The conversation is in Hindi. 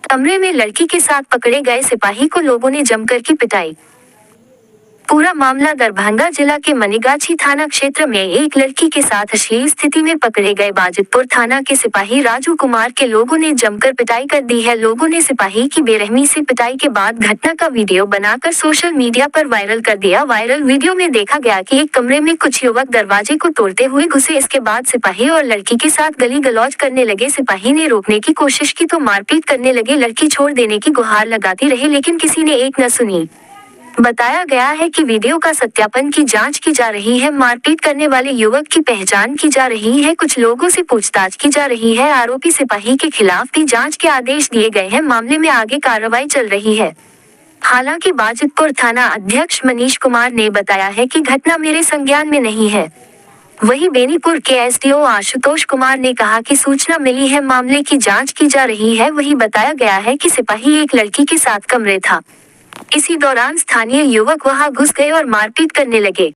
कमरे में लड़की के साथ पकड़े गए सिपाही को लोगों ने जमकर की पिटाई। पूरा मामला दरभंगा जिला के मनीगाछी थाना क्षेत्र में एक लड़की के साथ अश्लील स्थिति में पकड़े गए बाजितपुर थाना के सिपाही राजू कुमार के लोगों ने जमकर पिटाई कर दी है। लोगों ने सिपाही की बेरहमी से पिटाई के बाद घटना का वीडियो बनाकर सोशल मीडिया पर वायरल कर दिया। वायरल वीडियो में देखा गया कि एक कमरे में कुछ युवक दरवाजे को तोड़ते हुए घुसे। इसके बाद सिपाही और लड़की के साथ गली गलौज करने लगे। सिपाही ने रोकने की कोशिश की तो मारपीट करने लगे। लड़की छोड़ देने की गुहार लगाती रही लेकिन किसी ने एक न सुनी। बताया गया है कि वीडियो का सत्यापन की जांच की जा रही है। मारपीट करने वाले युवक की पहचान की जा रही है। कुछ लोगों से पूछताछ की जा रही है। आरोपी सिपाही के खिलाफ भी जांच के आदेश दिए गए हैं। मामले में आगे कार्रवाई चल रही है। हालांकि बाजितपुर थाना अध्यक्ष मनीष कुमार ने बताया है कि घटना मेरे संज्ञान में नहीं है। वहीं बेनीपुर के एसडीओ आशुतोष कुमार ने कहा कि सूचना मिली है, मामले की जांच की जा रही है। वहीं बताया गया है कि सिपाही एक लड़की के साथ कमरे था। इसी दौरान स्थानीय युवक वहां घुस गए और मारपीट करने लगे।